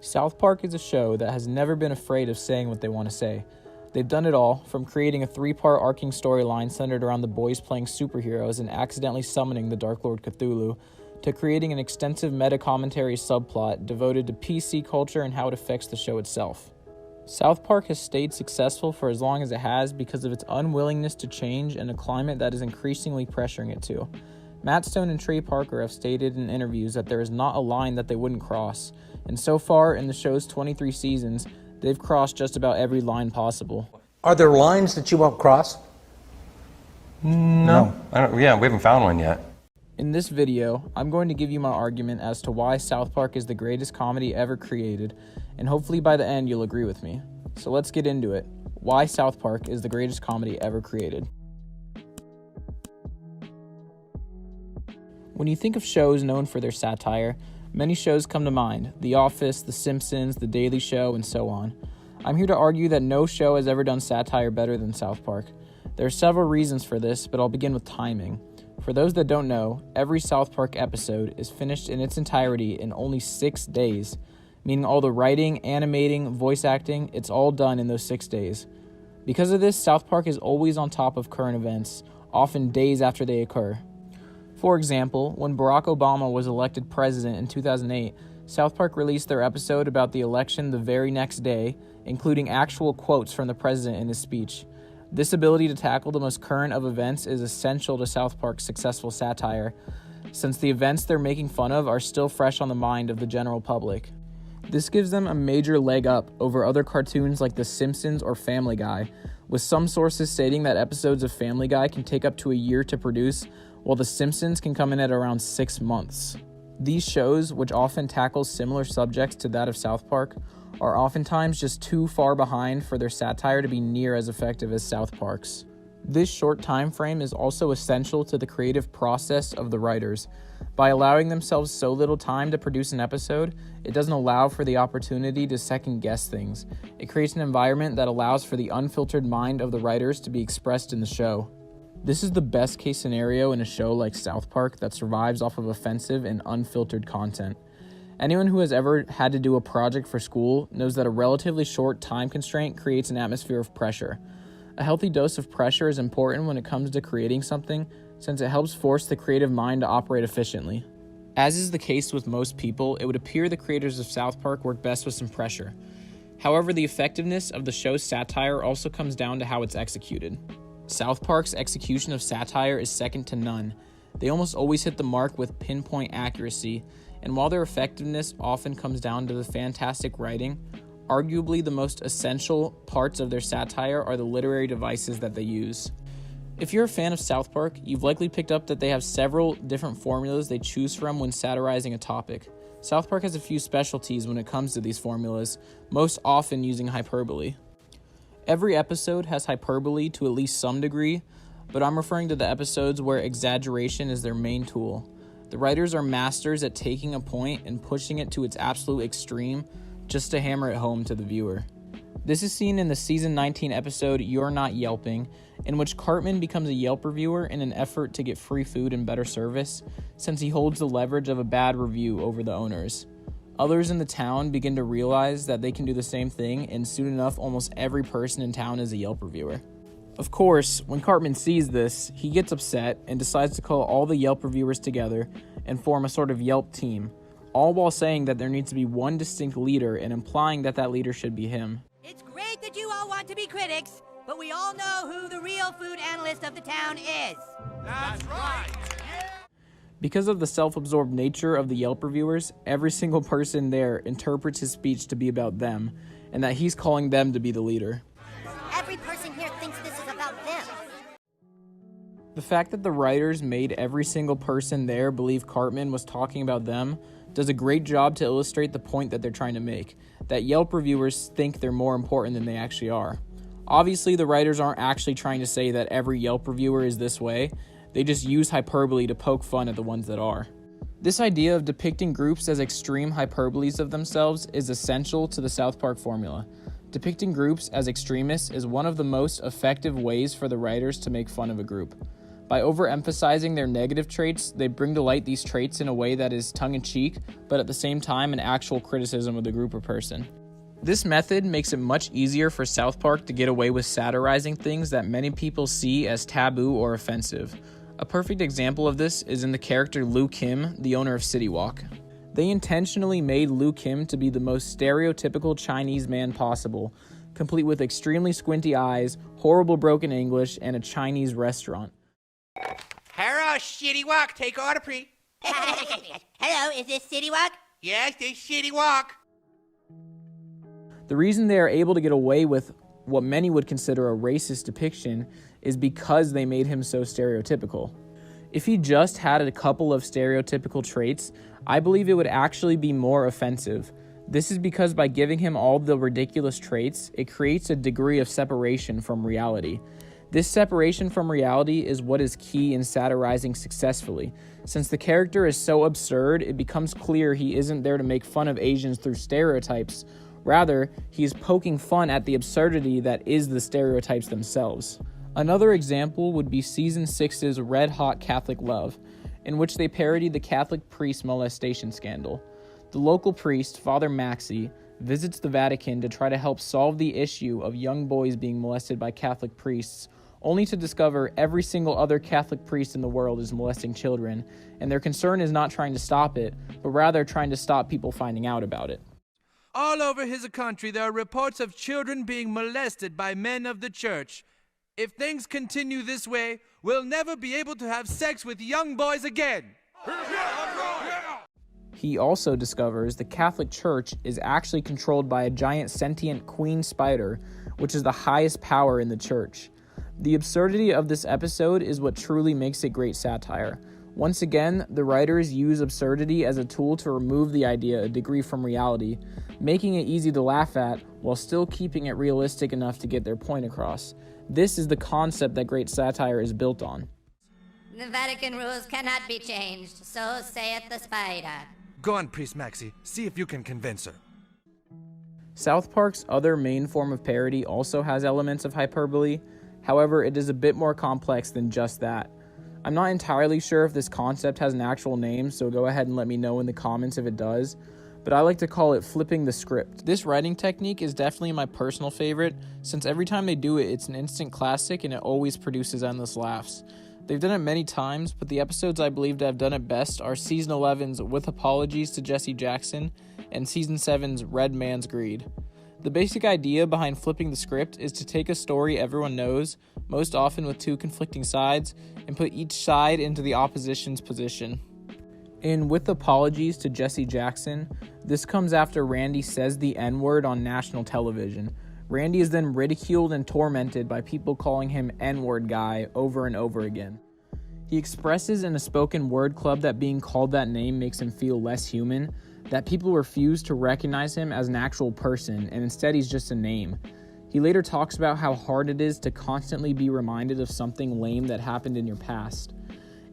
South Park is a show that has never been afraid of saying what they want to say. They've done it all, from creating a 3-part arcing storyline centered around the boys playing superheroes and accidentally summoning the Dark Lord Cthulhu, to creating an extensive meta-commentary subplot devoted to PC culture and how it affects the show itself. South Park has stayed successful for as long as it has because of its unwillingness to change in a climate that is increasingly pressuring it to. Matt Stone and Trey Parker have stated in interviews that there is not a line that they wouldn't cross, and so far in the show's 23 seasons, they've crossed just about every line possible. Are there lines that you won't cross? No. We haven't found one yet. In this video, I'm going to give you my argument as to why South Park is the greatest comedy ever created, and hopefully by the end you'll agree with me. So let's get into it. Why South Park is the greatest comedy ever created. When you think of shows known for their satire, many shows come to mind: The Office, The Simpsons, The Daily Show, and so on. I'm here to argue that no show has ever done satire better than South Park. There are several reasons for this, but I'll begin with timing. For those that don't know, every South Park episode is finished in its entirety in only 6 days, meaning all the writing, animating, voice acting, it's all done in those 6 days. Because of this, South Park is always on top of current events, often days after they occur. For example, when Barack Obama was elected president in 2008, South Park released their episode about the election the very next day, including actual quotes from the president in his speech. This ability to tackle the most current of events is essential to South Park's successful satire, since the events they're making fun of are still fresh on the mind of the general public. This gives them a major leg up over other cartoons like The Simpsons or Family Guy, with some sources stating that episodes of Family Guy can take up to a year to produce, while The Simpsons can come in at around 6 months. These shows, which often tackle similar subjects to that of South Park, are oftentimes just too far behind for their satire to be near as effective as South Park's. This short time frame is also essential to the creative process of the writers. By allowing themselves so little time to produce an episode, it doesn't allow for the opportunity to second-guess things. It creates an environment that allows for the unfiltered mind of the writers to be expressed in the show. This is the best case scenario in a show like South Park that survives off of offensive and unfiltered content. Anyone who has ever had to do a project for school knows that a relatively short time constraint creates an atmosphere of pressure. A healthy dose of pressure is important when it comes to creating something, since it helps force the creative mind to operate efficiently. As is the case with most people, it would appear the creators of South Park work best with some pressure. However, the effectiveness of the show's satire also comes down to how it's executed. South Park's execution of satire is second to none. They almost always hit the mark with pinpoint accuracy, and while their effectiveness often comes down to the fantastic writing, arguably the most essential parts of their satire are the literary devices that they use. If you're a fan of South Park, you've likely picked up that they have several different formulas they choose from when satirizing a topic. South Park has a few specialties when it comes to these formulas, most often using hyperbole. Every episode has hyperbole to at least some degree, but I'm referring to the episodes where exaggeration is their main tool. The writers are masters at taking a point and pushing it to its absolute extreme just to hammer it home to the viewer. This is seen in the season 19 episode You're Not Yelping, in which Cartman becomes a Yelp reviewer in an effort to get free food and better service, since he holds the leverage of a bad review over the owners. Others in the town begin to realize that they can do the same thing, and soon enough almost every person in town is a Yelp reviewer. Of course, when Cartman sees this, he gets upset and decides to call all the Yelp reviewers together and form a sort of Yelp team, all while saying that there needs to be one distinct leader and implying that that leader should be him. It's great that you all want to be critics, but we all know who the real food analyst of the town is. That's right! Because of the self-absorbed nature of the Yelp reviewers, every single person there interprets his speech to be about them, and that he's calling them to be the leader. Every person here thinks this is about them. The fact that the writers made every single person there believe Cartman was talking about them does a great job to illustrate the point that they're trying to make, that Yelp reviewers think they're more important than they actually are. Obviously, the writers aren't actually trying to say that every Yelp reviewer is this way. They just use hyperbole to poke fun at the ones that are. This idea of depicting groups as extreme hyperboles of themselves is essential to the South Park formula. Depicting groups as extremists is one of the most effective ways for the writers to make fun of a group. By overemphasizing their negative traits, they bring to light these traits in a way that is tongue-in-cheek, but at the same time an actual criticism of the group or person. This method makes it much easier for South Park to get away with satirizing things that many people see as taboo or offensive. A perfect example of this is in the character Lou Kim, the owner of City Walk. They intentionally made Lou Kim to be the most stereotypical Chinese man possible, complete with extremely squinty eyes, horrible broken English, and a Chinese restaurant. Hello, City Walk. Take order, please. Hello, is this City Walk? Yes, this City Walk. The reason they are able to get away with what many would consider a racist depiction is because they made him so stereotypical. If he just had a couple of stereotypical traits, I believe it would actually be more offensive. This is because by giving him all the ridiculous traits, it creates a degree of separation from reality. This separation from reality is what is key in satirizing successfully. Since the character is so absurd, it becomes clear he isn't there to make fun of Asians through stereotypes. Rather, he is poking fun at the absurdity that is the stereotypes themselves. Another example would be Season 6's Red Hot Catholic Love, in which they parodied the Catholic priest molestation scandal. The local priest, Father Maxey, visits the Vatican to try to help solve the issue of young boys being molested by Catholic priests, only to discover every single other Catholic priest in the world is molesting children, and their concern is not trying to stop it, but rather trying to stop people finding out about it. All over his country, there are reports of children being molested by men of the church. If things continue this way, we'll never be able to have sex with young boys again. He also discovers the Catholic Church is actually controlled by a giant sentient queen spider, which is the highest power in the church. The absurdity of this episode is what truly makes it great satire. Once again, the writers use absurdity as a tool to remove the idea a degree from reality, making it easy to laugh at while still keeping it realistic enough to get their point across. This is the concept that great satire is built on. The Vatican rules cannot be changed, so saith the spider. Go on, Priest Maxey. See if you can convince her. South Park's other main form of parody also has elements of hyperbole. However, it is a bit more complex than just that. I'm not entirely sure if this concept has an actual name, so go ahead and let me know in the comments if it does, but I like to call it flipping the script. This writing technique is definitely my personal favorite, since every time they do it, it's an instant classic and it always produces endless laughs. They've done it many times, but the episodes I believe to have done it best are Season 11's With Apologies to Jesse Jackson and Season 7's Red Man's Greed. The basic idea behind flipping the script is to take a story everyone knows, most often with two conflicting sides, and put each side into the opposition's position. In With Apologies to Jesse Jackson, this comes after Randy says the N-word on national television. Randy is then ridiculed and tormented by people calling him N-word guy over and over again. He expresses in a spoken word club that being called that name makes him feel less human, that people refuse to recognize him as an actual person, and instead he's just a name. He later talks about how hard it is to constantly be reminded of something lame that happened in your past,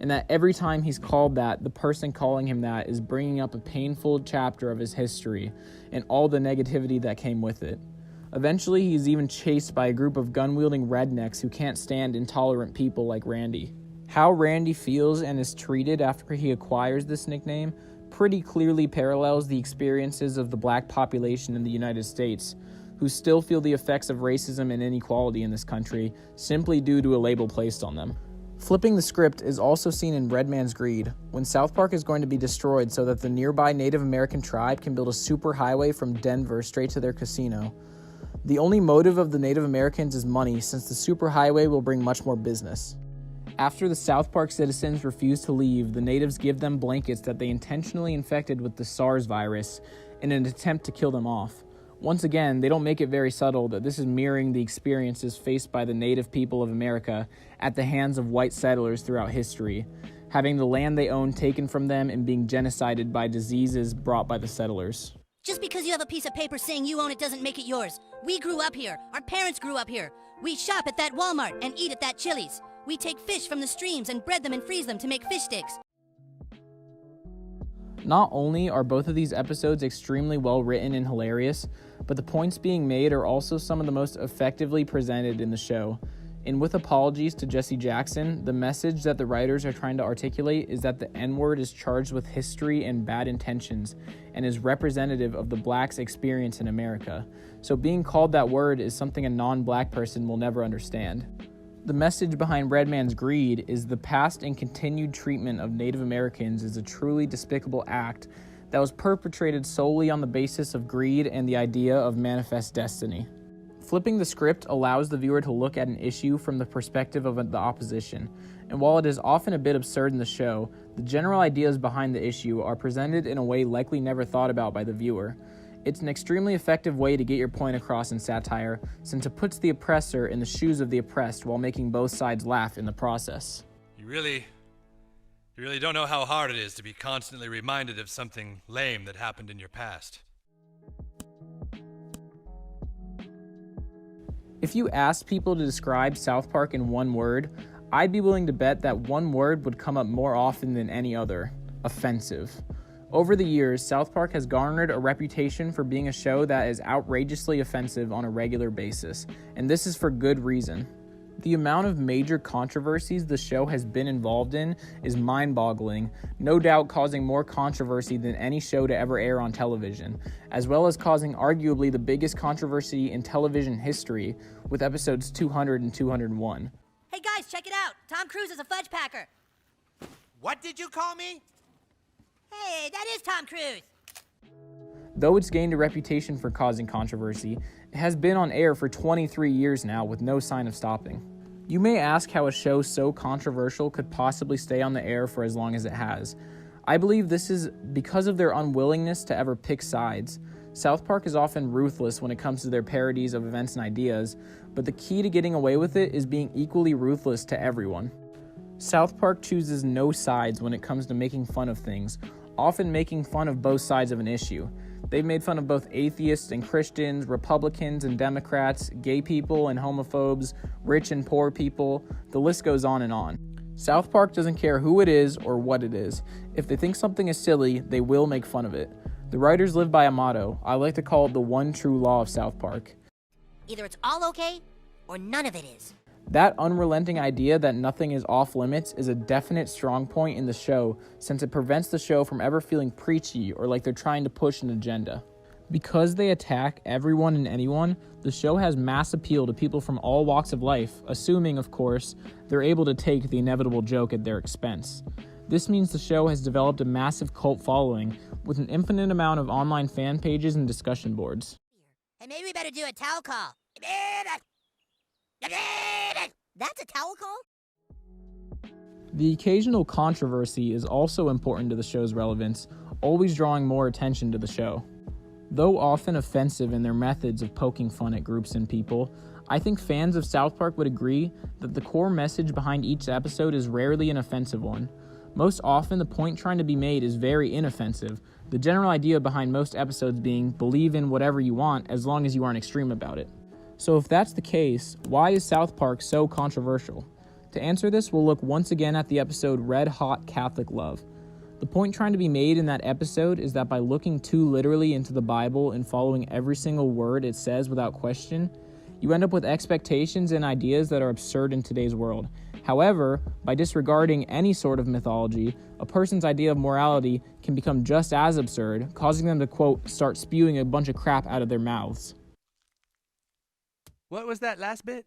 and that every time he's called that, the person calling him that is bringing up a painful chapter of his history and all the negativity that came with it. Eventually, he's even chased by a group of gun-wielding rednecks who can't stand intolerant people like Randy. How Randy feels and is treated after he acquires this nickname pretty clearly parallels the experiences of the black population in the United States, who still feel the effects of racism and inequality in this country simply due to a label placed on them. Flipping the script is also seen in Red Man's Greed, when South Park is going to be destroyed so that the nearby Native American tribe can build a superhighway from Denver straight to their casino. The only motive of the Native Americans is money, since the superhighway will bring much more business. After the South Park citizens refuse to leave, the natives give them blankets that they intentionally infected with the SARS virus in an attempt to kill them off. Once again, they don't make it very subtle that this is mirroring the experiences faced by the native people of America at the hands of white settlers throughout history, having the land they own taken from them and being genocided by diseases brought by the settlers. Just because you have a piece of paper saying you own it doesn't make it yours. We grew up here. Our parents grew up here. We shop at that Walmart and eat at that Chili's. We take fish from the streams and bread them and freeze them to make fish sticks. Not only are both of these episodes extremely well written and hilarious, but the points being made are also some of the most effectively presented in the show. And with apologies to Jesse Jackson, the message that the writers are trying to articulate is that the N-word is charged with history and bad intentions and is representative of the blacks' experience in America. So being called that word is something a non-black person will never understand. The message behind Redman's greed is the past and continued treatment of Native Americans is a truly despicable act that was perpetrated solely on the basis of greed and the idea of manifest destiny. Flipping the script allows the viewer to look at an issue from the perspective of the opposition, and while it is often a bit absurd in the show, the general ideas behind the issue are presented in a way likely never thought about by the viewer. It's an extremely effective way to get your point across in satire, since it puts the oppressor in the shoes of the oppressed while making both sides laugh in the process. You really don't know how hard it is to be constantly reminded of something lame that happened in your past. If you asked people to describe South Park in one word, I'd be willing to bet that one word would come up more often than any other: offensive. Over the years, South Park has garnered a reputation for being a show that is outrageously offensive on a regular basis, and this is for good reason. The amount of major controversies the show has been involved in is mind-boggling, no doubt causing more controversy than any show to ever air on television, as well as causing arguably the biggest controversy in television history with episodes 200 and 201. Hey guys, check it out! Tom Cruise is a fudge packer! What did you call me? Hey, that is Tom Cruise! Though it's gained a reputation for causing controversy, it has been on air for 23 years now with no sign of stopping. You may ask how a show so controversial could possibly stay on the air for as long as it has. I believe this is because of their unwillingness to ever pick sides. South Park is often ruthless when it comes to their parodies of events and ideas, but the key to getting away with it is being equally ruthless to everyone. South Park chooses no sides when it comes to making fun of things, often making fun of both sides of an issue. They've made fun of both atheists and Christians, Republicans and Democrats, gay people and homophobes, rich and poor people. The list goes on and on. South Park doesn't care who it is or what it is. If they think something is silly, they will make fun of it. The writers live by a motto. I like to call it the one true law of South Park. Either it's all okay, or none of it is. That unrelenting idea that nothing is off limits is a definite strong point in the show, since it prevents the show from ever feeling preachy or like they're trying to push an agenda. Because they attack everyone and anyone, the show has mass appeal to people from all walks of life, assuming, of course, they're able to take the inevitable joke at their expense. This means the show has developed a massive cult following, with an infinite amount of online fan pages and discussion boards. Hey, maybe we better do a towel call. That's a towel call? The occasional controversy is also important to the show's relevance, always drawing more attention to the show. Though often offensive in their methods of poking fun at groups and people, I think fans of South Park would agree that the core message behind each episode is rarely an offensive one. Most often, the point trying to be made is very inoffensive, the general idea behind most episodes being believe in whatever you want as long as you aren't extreme about it. So if that's the case, why is South Park so controversial? To answer this, we'll look once again at the episode Red Hot Catholic Love. The point trying to be made in that episode is that by looking too literally into the Bible and following every single word it says without question, you end up with expectations and ideas that are absurd in today's world. However, by disregarding any sort of mythology, a person's idea of morality can become just as absurd, causing them to, quote, start spewing a bunch of crap out of their mouths. What was that last bit?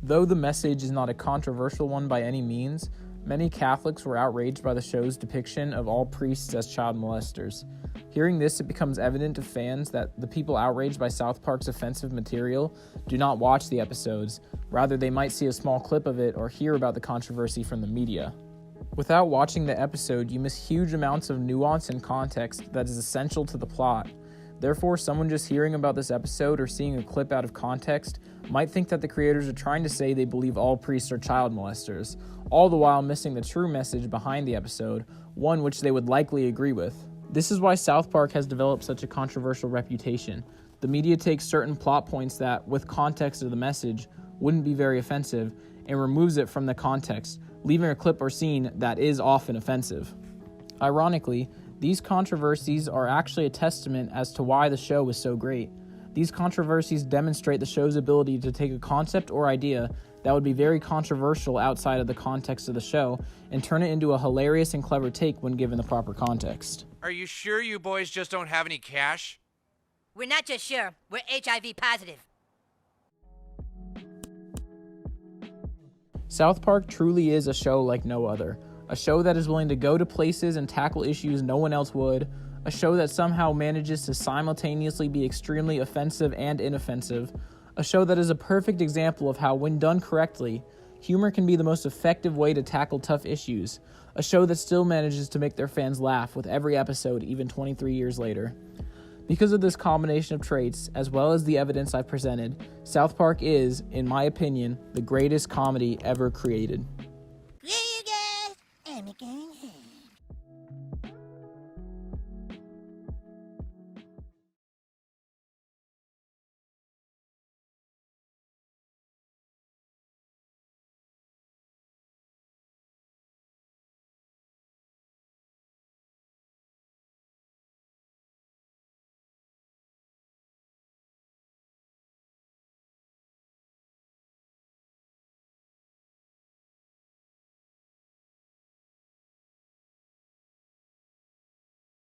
Though the message is not a controversial one by any means, many Catholics were outraged by the show's depiction of all priests as child molesters. Hearing this, it becomes evident to fans that the people outraged by South Park's offensive material do not watch the episodes. Rather, they might see a small clip of it or hear about the controversy from the media. Without watching the episode, you miss huge amounts of nuance and context that is essential to the plot. Therefore, someone just hearing about this episode or seeing a clip out of context might think that the creators are trying to say they believe all priests are child molesters, all the while missing the true message behind the episode, one which they would likely agree with. This is why South Park has developed such a controversial reputation. The media takes certain plot points that, with context of the message, wouldn't be very offensive, and removes it from the context, leaving a clip or scene that is often offensive. Ironically, these controversies are actually a testament as to why the show was so great. These controversies demonstrate the show's ability to take a concept or idea that would be very controversial outside of the context of the show and turn it into a hilarious and clever take when given the proper context. Are you sure you boys just don't have any cash? We're not just sure, we're HIV positive. South Park truly is a show like no other. A show that is willing to go to places and tackle issues no one else would. A show that somehow manages to simultaneously be extremely offensive and inoffensive. A show that is a perfect example of how, when done correctly, humor can be the most effective way to tackle tough issues. A show that still manages to make their fans laugh with every episode, even 23 years later. Because of this combination of traits, as well as the evidence I've presented, South Park is, in my opinion, the greatest comedy ever created.